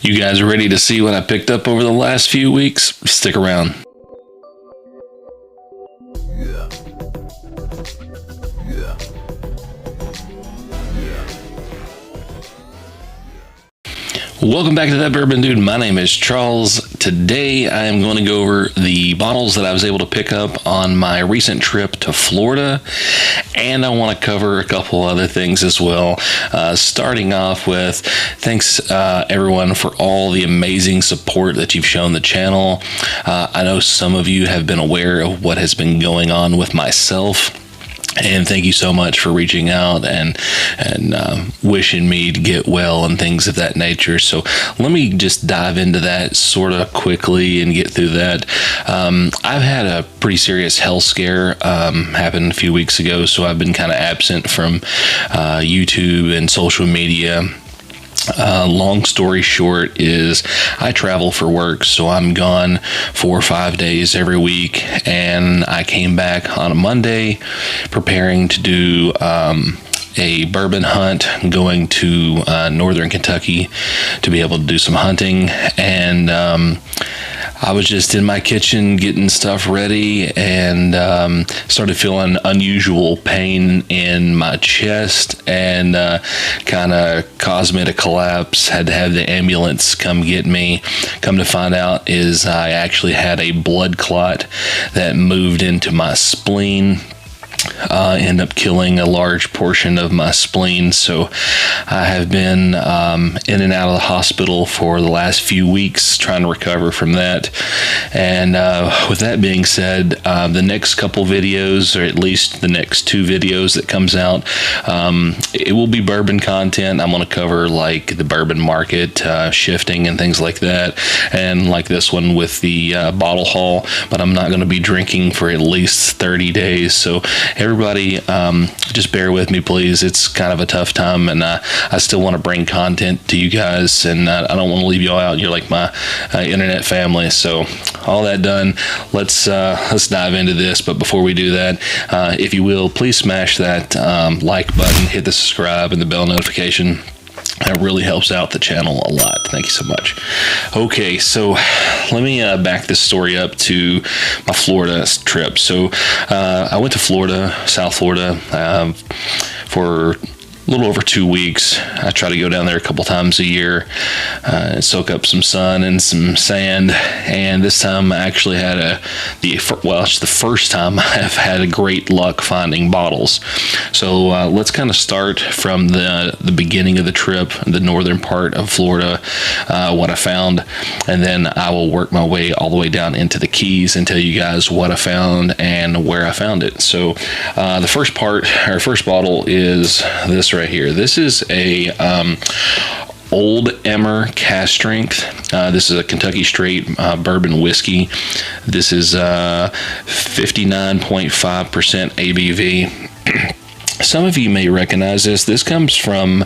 You guys ready to see what I picked up over the last few weeks? Stick around. Welcome back to That Bourbon Dude. My name is Charles. Today I am going to go over the bottles that I was able to pick up on my recent trip to Florida, and I want to cover a couple other things as well. Starting off with thanks everyone for all the amazing support that you've shown the channel. I know some of you have been aware of what has been going on with myself. And thank you so much for reaching out and wishing me to get well and things of that nature. So let me just dive into that sort of quickly and get through that. I've had a pretty serious health scare happen a few weeks ago, so I've been kind of absent from YouTube and social media. Long story short is I travel for work, so I'm gone 4 or 5 days every week, and I came back on a Monday preparing to do a bourbon hunt, going to northern Kentucky to be able to do some hunting. And I was just in my kitchen getting stuff ready and started feeling unusual pain in my chest, and kind of caused me to collapse. Had to have the ambulance come get me. Come to find out is I actually had a blood clot that moved into my spleen. End up killing a large portion of my spleen. So I have been in and out of the hospital for the last few weeks trying to recover from that. And with that being said, the next couple videos, or at least the next 2 videos that comes out, it will be bourbon content. I'm going to cover like the bourbon market shifting and things like that, and like this one with the bottle haul. But I'm not going to be drinking for at least 30 days. So everybody, just bear with me, please. It's kind of a tough time, and I still want to bring content to you guys, and I don't want to leave you all out. You're like my internet family. So all that done, let's dive into this. But before we do that, if you will, please smash that like button, hit the subscribe and the bell notification. That really helps out the channel a lot. Thank you so much. Okay, so let me back this story up to my Florida trip. So I went to Florida, South Florida, for a little over 2 weeks. I try to go down there a couple times a year, soak up some sun and some sand. And this time I actually had it's the first time I've had a great luck finding bottles. So let's kind of start from the beginning of the trip, the northern part of Florida, what I found, and then I will work my way all the way down into the Keys and tell you guys what I found and where I found it. So the first bottle is this right here. This is a old Emmer cast strength. This is a Kentucky straight bourbon whiskey. This is 59.5% ABV. Some of you may recognize this. This comes from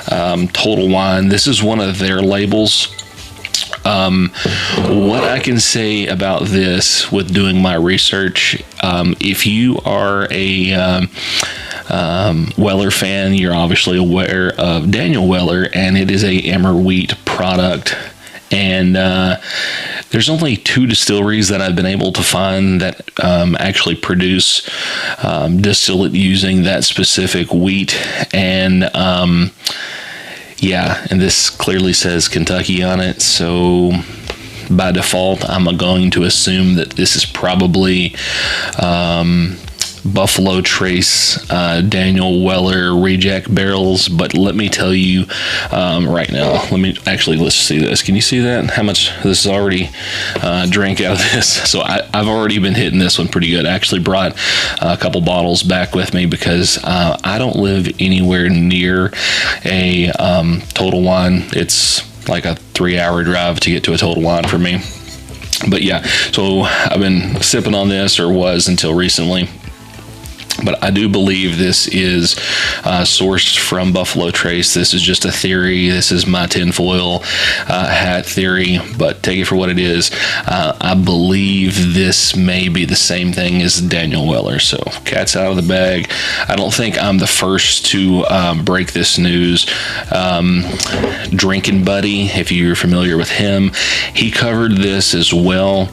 Total Wine. This is one of their labels. What I can say about this with doing my research, if you are a Weller fan, you're obviously aware of Daniel Weller, and it is a Emmer wheat product. And there's only 2 distilleries that I've been able to find that actually produce distillate using that specific wheat. And yeah, and this clearly says Kentucky on it, so by default I'm going to assume that this is probably Buffalo Trace Daniel Weller reject barrels. But let me tell you right now, let's see this. Can you see that? How much this is already drank out of this? So I've already been hitting this one pretty good. I actually brought a couple bottles back with me because I don't live anywhere near a Total Wine. It's like a 3-hour drive to get to a Total Wine for me. But yeah, so I've been sipping on this, or was until recently. But I do believe this is sourced from Buffalo Trace. This is just a theory. This is my tinfoil hat theory, but take it for what it is. I believe this may be the same thing as Daniel Weller. So cat's out of the bag. I don't think I'm the first to break this news. Drinking Buddy, if you're familiar with him, he covered this as well.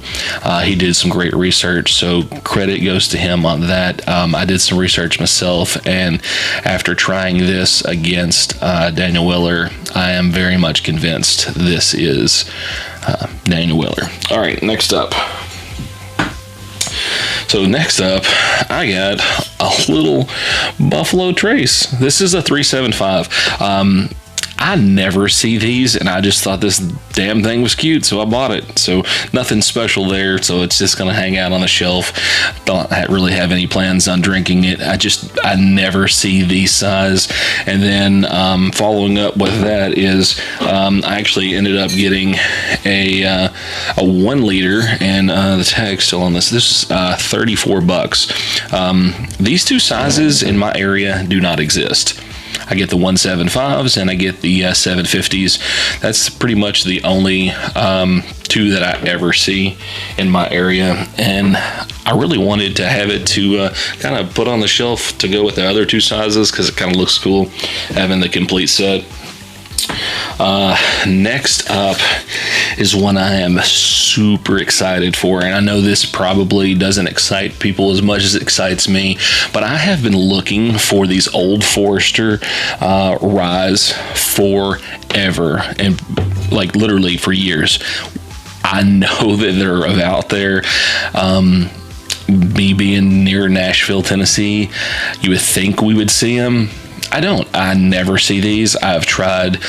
He did some great research, so credit goes to him on that. I did some research myself, and after trying this against Daniel Weller, I am very much convinced this is Daniel Weller. All right, next up. So next up, I got a little Buffalo Trace. This is a 375. I never see these, and I just thought this damn thing was cute, so I bought it. So nothing special there, so it's just going to hang out on the shelf. Don't really have any plans on drinking it. I never see these size. And then following up with that is I actually ended up getting a 1 liter, and the tag's still on this. This is $34. These two sizes in my area do not exist. I get the 175s and I get the 750s. That's pretty much the only two that I ever see in my area, and I really wanted to have it to kind of put on the shelf to go with the other two sizes, because it kind of looks cool having the complete set. Next up is one I am super excited for, and I know this probably doesn't excite people as much as it excites me, but I have been looking for these Old Forester ryes forever, and like literally for years. I know that they're out there. Me being near Nashville, Tennessee, you would think we would see them. I don't. I never see these. I've tried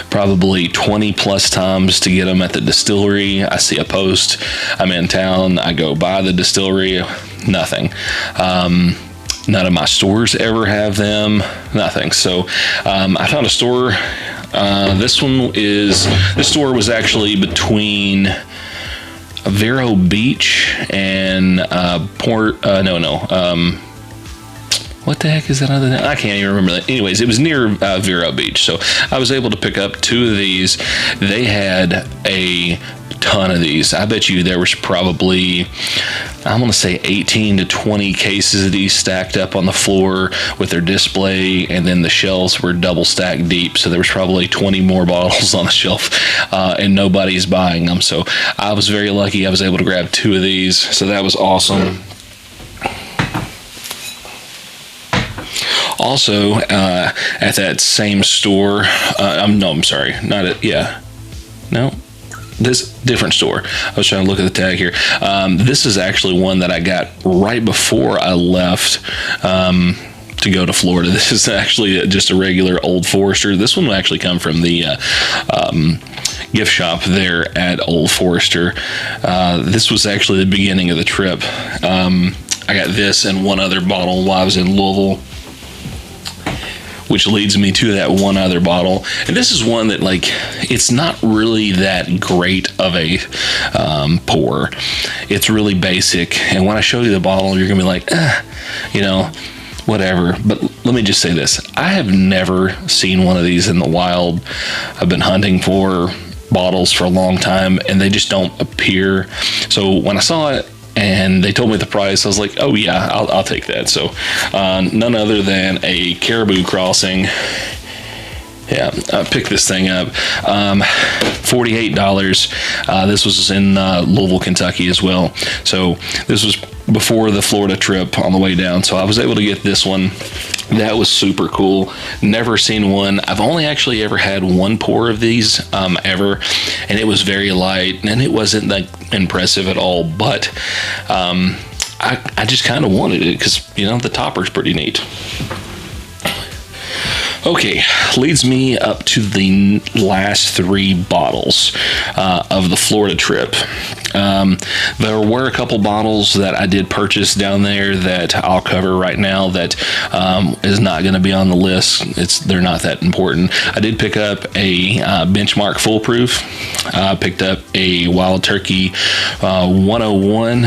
probably 20 plus times to get them at the distillery. I see a post. I'm in town. I go by the distillery. Nothing. None of my stores ever have them. Nothing. So I found a store. This store was actually between Vero Beach and what the heck is that other thing? I can't even remember that. Anyways, it was near Vero Beach. So I was able to pick up 2 of these. They had a ton of these. I bet you there was probably, I'm going to say 18 to 20 cases of these stacked up on the floor with their display, and then the shelves were double stacked deep. So there was probably 20 more bottles on the shelf, and nobody's buying them. So I was very lucky. I was able to grab 2 of these. So that was awesome. Also, at that same store, this different store. I was trying to look at the tag here. This is actually one that I got right before I left to go to Florida. This is actually just a regular Old Forester. This one will actually come from the gift shop there at Old Forester. This was actually the beginning of the trip. I got this and one other bottle while I was in Louisville, which leads me to that one other bottle. And this is one that, like, it's not really that great of a pour. It's really basic. And when I show you the bottle, you're going to be like, whatever. But let me just say this. I have never seen one of these in the wild. I've been hunting for bottles for a long time, and they just don't appear. So when I saw it, and they told me the price, I was like, oh yeah, I'll take that. So none other than a Caribou Crossing. Yeah, I picked this thing up. $48. This was in Louisville, Kentucky as well. So this was before the Florida trip on the way down. So I was able to get this one. That was super cool. Never seen one. I've only actually ever had one pour of these ever, and it was very light, and it wasn't that impressive at all, but I just kind of wanted it because, the topper's pretty neat. Okay, leads me up to the last 3 bottles of the Florida trip. There were a couple bottles that I did purchase down there that I'll cover right now that is not going to be on the list. They're not that important. I did pick up a Benchmark Foolproof. I picked up a Wild Turkey 101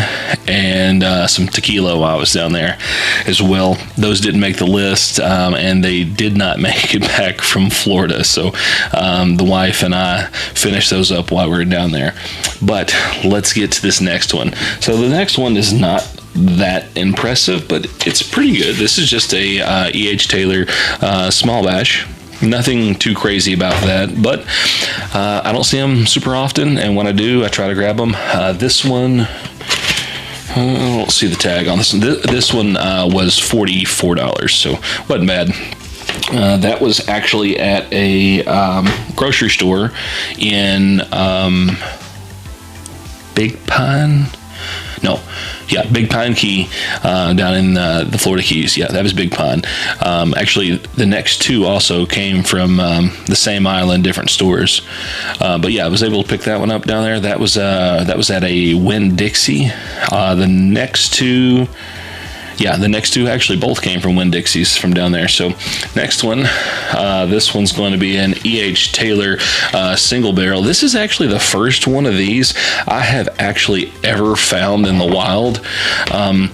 and some tequila while I was down there as well. Those didn't make the list, and they did not make it back from Florida. So the wife and I finished those up while we were down there. But let's get to this next one. So the next one is not that impressive, but it's pretty good. This is just a E.H. Taylor small batch. Nothing too crazy about that, but I don't see them super often, and when I do, I try to grab them. This one, I don't see the tag on this one. This one was $44, so wasn't bad. That was actually at a grocery store in Big Pine. No, yeah, Big Pine Key, down in the Florida Keys. Yeah, that was Big Pine. Actually, the next two also came from the same island, different stores. But yeah, I was able to pick that one up down there. That was at a Winn-Dixie. The next two actually both came from Winn-Dixie's from down there. So next one, this one's going to be an E.H. Taylor single barrel. This is actually the first one of these I have actually ever found in the wild. I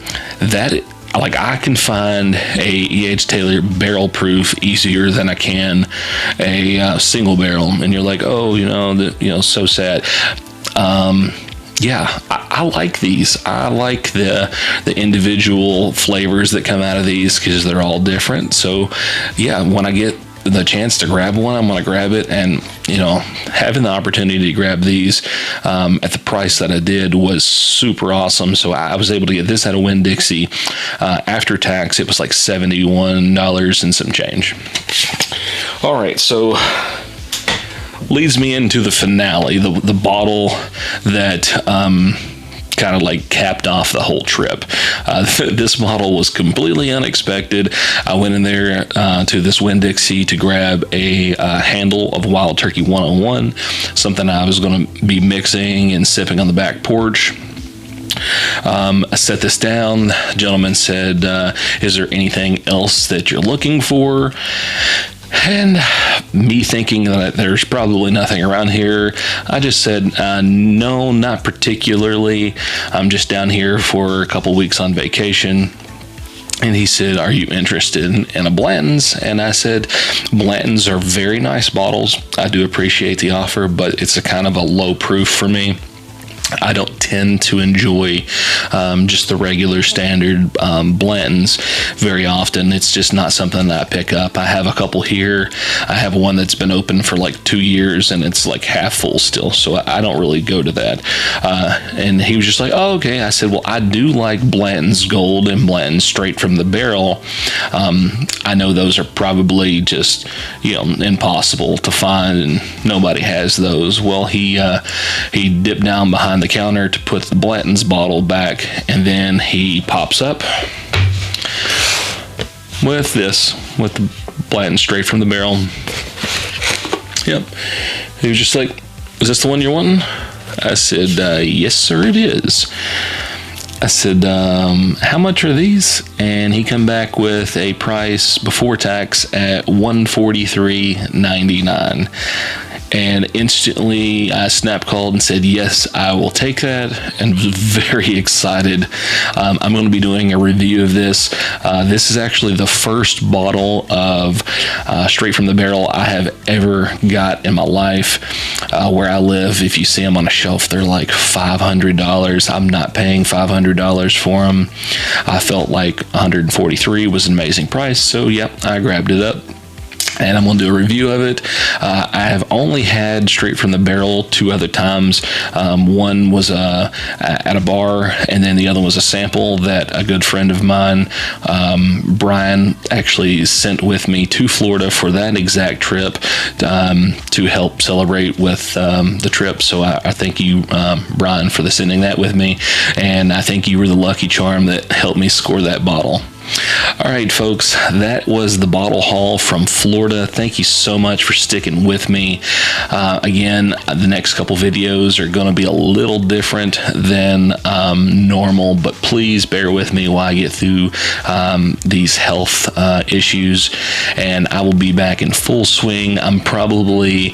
can find a E.H. Taylor barrel proof easier than I can a single barrel. And you're like, oh, so sad. Yeah, I like these. I like the individual flavors that come out of these because they're all different. So, yeah, when I get the chance to grab one, I'm going to grab it. And, having the opportunity to grab these at the price that I did was super awesome. So I was able to get this at a Winn-Dixie. After tax, it was like $71 and some change. All right, so leads me into the finale, the bottle that kind of like capped off the whole trip. This bottle was completely unexpected. I went in there to this Winn-Dixie to grab a handle of Wild Turkey 101, something I was going to be mixing and sipping on the back porch. I set this down. The gentleman said, is there anything else that you're looking for? And me thinking that there's probably nothing around here, I just said, no, not particularly. I'm just down here for a couple weeks on vacation. And he said, are you interested in a Blanton's? And I said, Blanton's are very nice bottles. I do appreciate the offer, but it's a kind of a low proof for me. I don't tend to enjoy just the regular standard Blantons very often. It's just not something that I pick up. I have a couple here. I have one that's been open for like 2 years and it's like half full still, so I don't really go to that. And he was just like, oh, okay. I said, well, I do like Blanton's Gold and Blanton's Straight from the Barrel. I know those are probably just, impossible to find and nobody has those. Well, he dipped down behind the counter to put the Blanton's bottle back, and then he pops up with the Blanton Straight from the Barrel. Yep. He was just like, is this the one you're wanting? I said, yes, sir, it is. I said, how much are these? And he come back with a price before tax at $143.99. And instantly I snap called and said, yes, I will take that, and was very excited. I'm going to be doing a review of this. This is actually the first bottle of Straight from the Barrel I have ever got in my life. Where I live, if you see them on a shelf, they're like $500. I'm not paying $500 for them. I felt like $143 was an amazing price, so yep, I grabbed it up. And I'm going to do a review of it. I have only had Straight from the Barrel 2 other times. One was at a bar, and then the other was a sample that a good friend of mine, Brian, actually sent with me to Florida for that exact trip to help celebrate with the trip. So I thank you, Brian, for sending that with me. And I think you were the lucky charm that helped me score that bottle. All right, folks, that was the bottle haul from Florida. Thank you so much for sticking with me. Again, the next couple videos are going to be a little different than normal, but please bear with me while I get through these health issues, and I will be back in full swing. I'm probably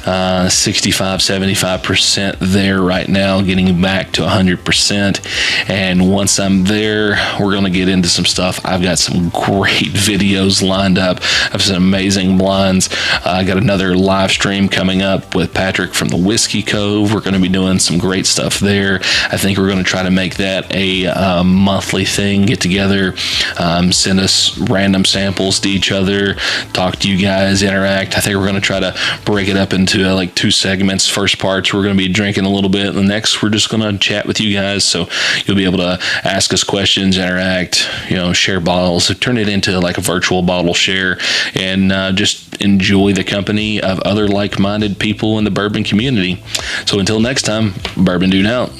65-75% there right now, getting back to 100%, and once I'm there, we're going to get into some stuff. I've got some great videos lined up of some amazing blinds. I got another live stream coming up with Patrick from the Whiskey Cove. We're going to be doing some great stuff there. I think we're going to try to make that a monthly thing, get together, send us random samples to each other, talk to you guys, interact. I think we're going to try to break it up into like 2 segments. First parts, we're going to be drinking a little bit, and the next, we're just going to chat with you guys, so you'll be able to ask us questions, interact, share bottles, turn it into like a virtual bottle share, and just enjoy the company of other like-minded people in the bourbon community. So until next time, Bourbon Dude out.